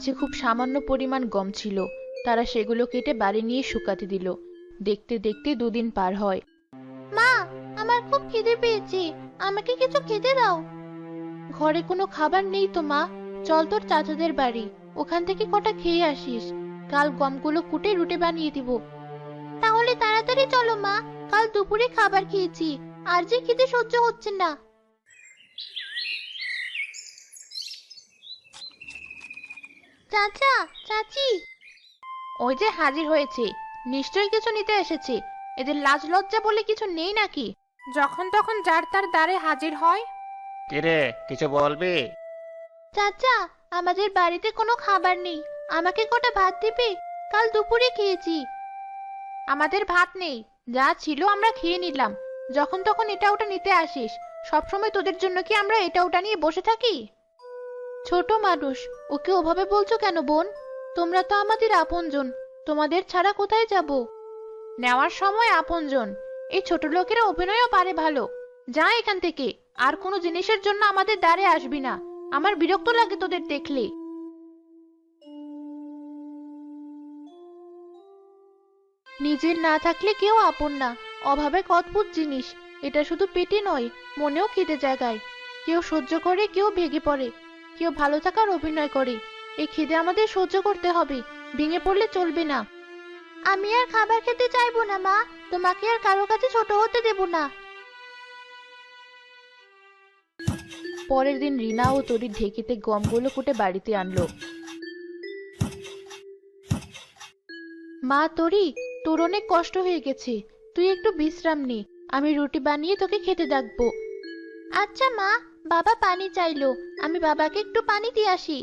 মাঝে খুব সামান্য পরিমাণ গম ছিল। তারা সেগুলো কেটে বাড়ি নিয়ে শুকাতে দিল। দেখতে দেখতে 2 দিন পার হয়। মা, আমার খুব খিদে পেয়েছে, আমাকে কিছু খেতে দাও। ঘরে কোনো খাবার নেই তো মা, চল তোর চাচাদের বাড়ি, ওখান থেকে কটা খেয়ে আসিস। কাল গমগুলো কুটে রুটি বানিয়ে দিব। তাহলে তাড়াতাড়ি চলো মা, কাল দুপুরে খাবার খেয়েছি, আর যে খিদে সহ্য হচ্ছে না। চাচা, চাচি, ওই যে হাজির হয়েছে, নিশ্চয়ই কিছু নিতে এসেছে। এদের লাজ লজ্জা বলে কিছু নেই নাকি? যখন তখন যার তার দ্বারে হাজির হয়। কিরে, কিছু বলবি? চাচা, আমাদের বাড়িতে কোনো খাবার নেই, আমাকে কটা ভাত দিবে? কাল দুপুরে খেয়েছি। আমাদের ভাত নেই, যা ছিল আমরা খেয়ে নিলাম। যখন তখন এটা ওটা নিতে আসিস, সবসময় তোদের জন্য কি আমরা এটা ওটা নিয়ে বসে থাকি? ছোট মানুষ, ওকে ওভাবে বলছো কেন বোন? তোমরা তো আমাদের আপনজন, তোমাদের ছাড়া কোথায় যাব? নেওয়ার সময় আপনজন, এই ছোট লোকেরা অভিনয়ও পারে ভালো। যা এখান থেকে, আর কোনো জিনিসের জন্য আমাদের দ্বারে আসবি না, আমার বিরক্ত লাগে তোদের দেখলে। নিজের না থাকলে কেউ আপন না, অভাবে এক অদ্ভুত জিনিস। এটা শুধু পেটে নয়, মনেও খিদে জাগায়। কেউ সহ্য করে, কেউ ভেঙে পড়ে, কেউ ভালো থাকার অভিনয় করে। এই খিদে আমাদের সহ্য করতে হবে, ভেঙে পড়লে চলবে না। আমি আর খাবার খেতে চাইবো না মা, তোমাকে আর কারো কাছে ছোট হতে দেব না। পরের দিন রিনা ও তরি ঢেকিতে গমগুলো কুটে বাড়িতে আনলো। মা তরি, তোর অনেক কষ্ট হয়ে গেছে, তুই একটু বিশ্রাম নে, আমি রুটি বানিয়ে তোকে খেতে ডাকবো। আচ্ছা মা, বাবা পানি চাইলো, আমি বাবাকে একটু পানি দিয়ে আসি।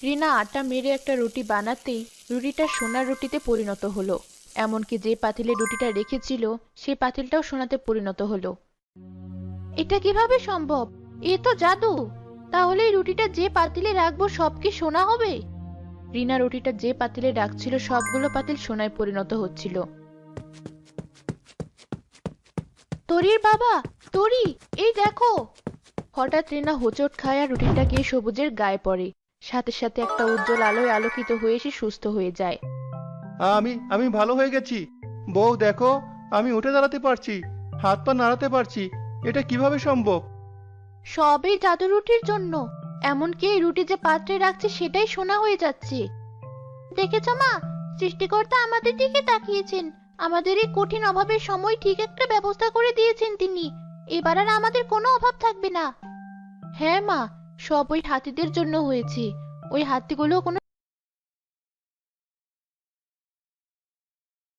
রিনা আটা মেরে একটা রুটি বানাতেই রুটিটা সোনার রুটিতে পরিণত হলো। এমনকি যে পাতিলে রুটিটা রেখেছিল সেই পাতিলটাও সোনাতে পরিণত হলো। এটা কিভাবে সম্ভব? এ তো জাদু। তাহলে এই রুটিটা যে পাতিলে রাখবো সব কি সোনা হবে? রিনা রুটিটা যে পাতিলে রাখছিল সবগুলো পাতিল সোনায় পরিণত হচ্ছিল। তরির বাবা, তরি, এই দেখো! হঠাৎ রিনা হোঁচট খায় আর রুটিটা গিয়ে সবুজের গায়ে পড়ে। সাথে সাথে একটা উজ্জ্বল আলোয় আলোকিত হয়ে সে সুস্থ হয়ে যায়। আমি ভালো হয়ে গেছি। বউ দেখো, আমি উঠে দাঁড়াতে পারছি, হাত পা নাড়াতে পারছি। এটা কিভাবে সম্ভব? সবই জাদু রুটির জন্য। এমনকি এই রুটি যে পাত্রে রাখছে সেটাই সোনা হয়ে যাচ্ছে। দেখেছো মা, সৃষ্টিকর্তা আমাদের দিকে তাকিয়েছেন, আমাদের এই কঠিন অভাবের সময় ঠিক একটা ব্যবস্থা করে দিয়েছেন তিনি। এবার আর আমাদের কোনো অভাব থাকবে না। হ্যাঁ মা, সব ওই হাতিদের জন্য হয়েছে। ওই হাতিগুলো কোনো